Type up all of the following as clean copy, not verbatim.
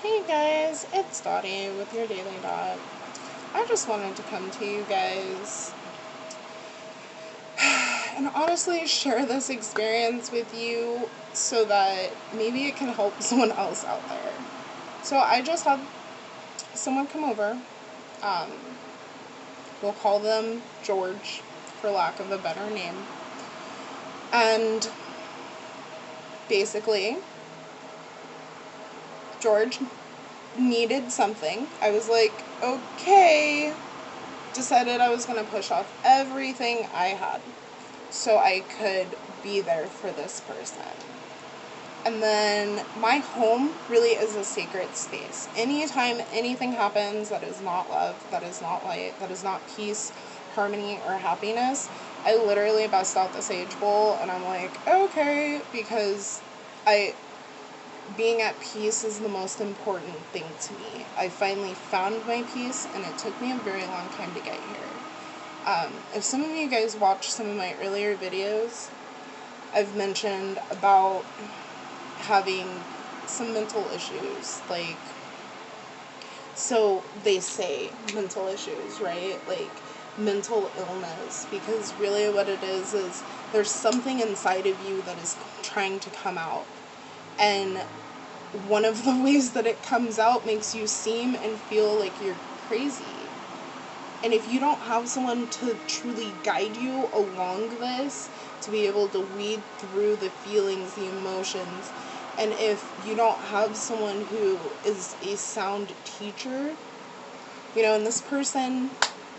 Hey guys, it's Dottie with your Daily Dot. I just wanted to come to you guys and honestly share this experience with you so that maybe it can help someone else out there. So I just had someone come over. Um, we'll call them George for lack of a better name. And basically, George needed something. I was like, okay. Decided I was going to push off everything I had so I could be there for this person. And then my home really is a sacred space. Anytime anything happens that is not love, that is not light, that is not peace, harmony, or happiness, I literally bust out the sage bowl and I'm like, okay, because being at peace is the most important thing to me. I finally found my peace, and it took me a very long time to get here. If some of you guys watched some of my earlier videos, I've mentioned about having some mental issues, so they say mental issues, right? Like, mental illness, because really what it is there's something inside of you that is trying to come out. And one of the ways that it comes out makes you seem and feel like you're crazy. And if you don't have someone to truly guide you along this, to be able to weed through the feelings, the emotions, and if you don't have someone who is a sound teacher, and this person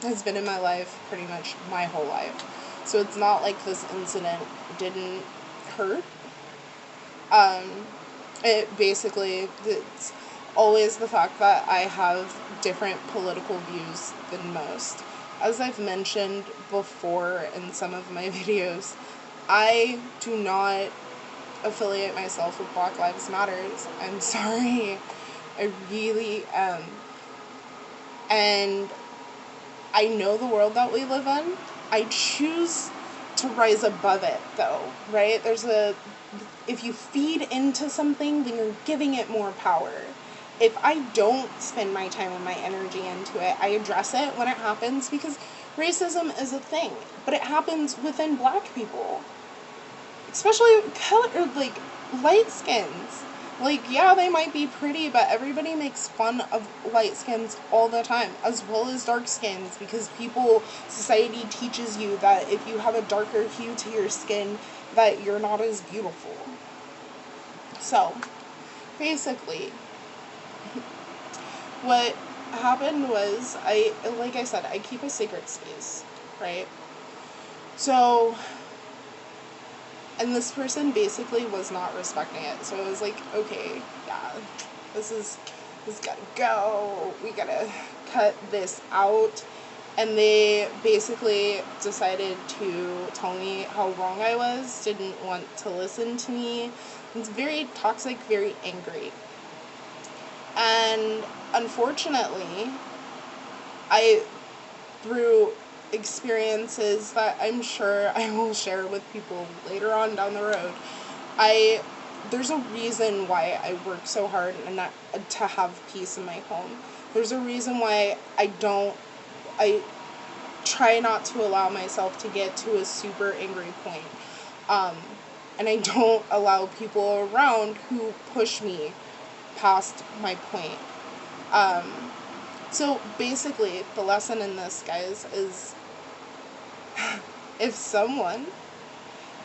has been in my life pretty much my whole life. So it's not like this incident didn't hurt. It's always the fact that I have different political views than most. As I've mentioned before in some of my videos, I do not affiliate myself with Black Lives Matters. I'm sorry. I really am. And I know the world that we live in. I choose to rise above it, though, right? If you feed into something, then you're giving it more power. If I don't spend my time and my energy into it, I address it when it happens, because racism is a thing, but it happens within Black people, especially light skins. Yeah, they might be pretty, but everybody makes fun of light skins all the time, as well as dark skins, because society teaches you that if you have a darker hue to your skin, that you're not as beautiful. So, basically, what happened was, like I said, I keep a sacred space, right? So, and this person basically was not respecting it. So it was like, okay, yeah, this gotta go. We gotta cut this out. And they basically decided to tell me how wrong I was, didn't want to listen to me. It's very toxic, very angry. And unfortunately, through experiences that I'm sure I will share with people later on down the road, there's a reason why I work so hard and not to have peace in my home. There's a reason why I try not to allow myself to get to a super angry point. And I don't allow people around who push me past my point. So basically, the lesson in this, guys, is if someone,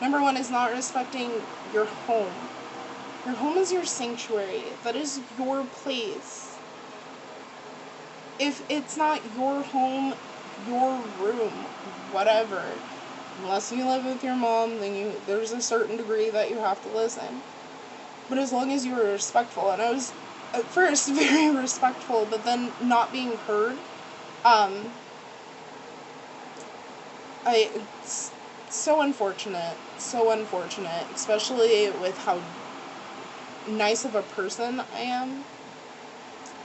number one, is not respecting your home is your sanctuary. That is your place. If it's not your home, your room, whatever, unless you live with your mom, then there's a certain degree that you have to listen. But as long as you were respectful, and I was at first very respectful, but then not being heard, it's so unfortunate, especially with how nice of a person I am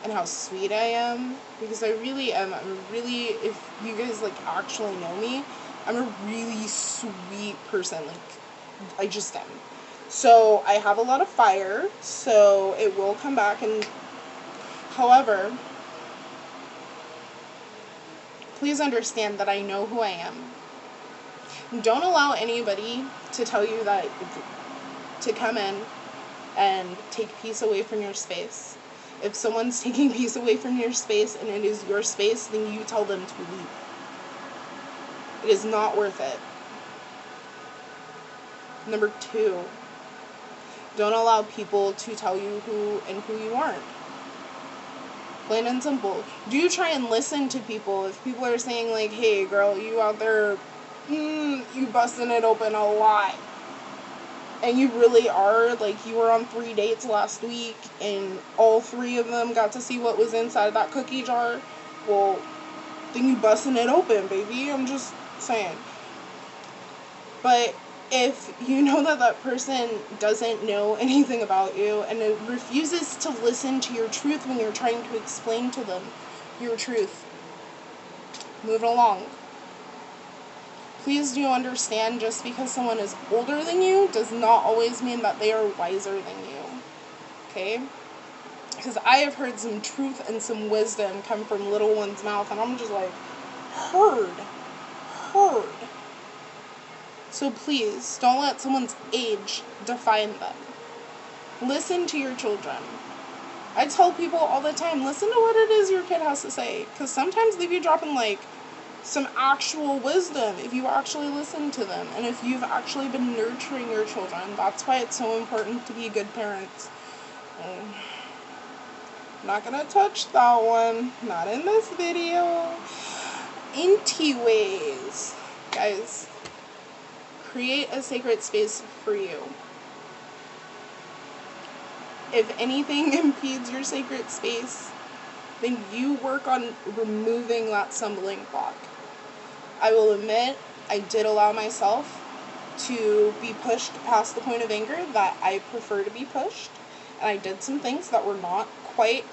and how sweet I am, because I really am. If you guys actually know me, I'm a really sweet person. I just am. So I have a lot of fire, so it will come back and However, please understand that I know who I am. Don't allow anybody to tell you that to come in and take peace away from your space. If someone's taking peace away from your space and it is your space, then you tell them to leave. It is not worth it. Number 2, don't allow people to tell you who and who you aren't. Plain and simple. Do try and listen to people. If people are saying like, hey girl, you out there, you busting it open a lot. And you really are, like, you were on 3 dates last week, and all 3 of them got to see what was inside that cookie jar, well, then you busting it open, baby. I'm just saying. But if you know that that person doesn't know anything about you, and it refuses to listen to your truth when you're trying to explain to them your truth, move along. Please do understand, just because someone is older than you does not always mean that they are wiser than you. Okay? Because I have heard some truth and some wisdom come from little one's mouth, and I'm just like, heard. So please, don't let someone's age define them. Listen to your children. I tell people all the time, listen to what it is your kid has to say. Because sometimes they be dropping, like, some actual wisdom if you actually listen to them and if you've actually been nurturing your children. That's why it's so important to be good parents. Not gonna touch that one, not in this video. Anyways, guys, create a sacred space for you. If anything impedes your sacred space, then you work on removing that stumbling block. I will admit, I did allow myself to be pushed past the point of anger that I prefer to be pushed. And I did some things that were not quite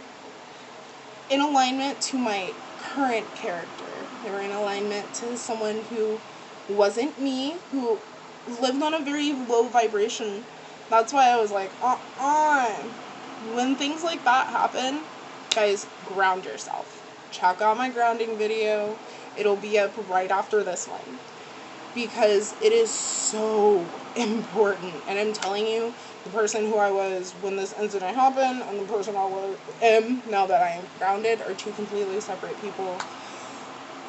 in alignment to my current character. They were in alignment to someone who wasn't me, who lived on a very low vibration. That's why I was like, When things like that happen, guys, ground yourself. Check out my grounding video. It'll be up right after this one. Because it is so important. And I'm telling you, the person who I was when this incident happened and the person I am now that I am grounded are 2 completely separate people.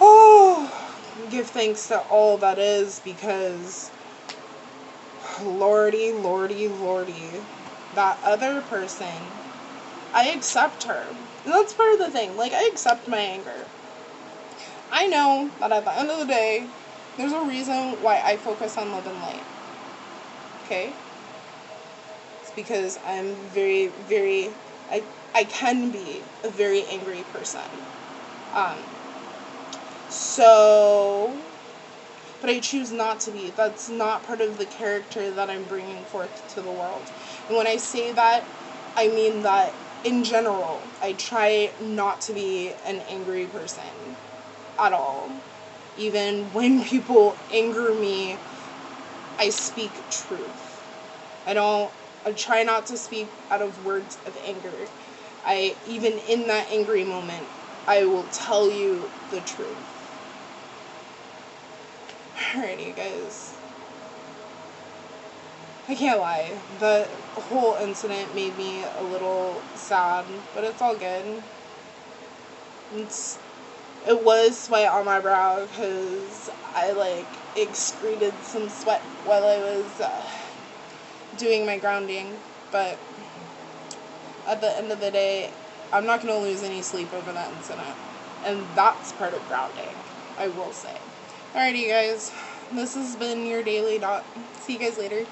Oh, give thanks to all that is, because lordy, that other person, I accept her. And that's part of the thing. Like, I accept my anger. I know that at the end of the day, there's a reason why I focus on love and light. Okay? It's because I'm I can be a very angry person. But I choose not to be. That's not part of the character that I'm bringing forth to the world. And when I say that, I mean that in general, I try not to be an angry person at all. Even when people anger me, I speak truth. I try not to speak out of words of anger. Even in that angry moment, I will tell you the truth. Alrighty, guys. I can't lie. The whole incident made me a little sad, but it's all good. It was sweat on my brow because I, excreted some sweat while I was doing my grounding, but at the end of the day, I'm not going to lose any sleep over that incident, and that's part of grounding, I will say. Alrighty, guys, this has been your daily dot. See you guys later.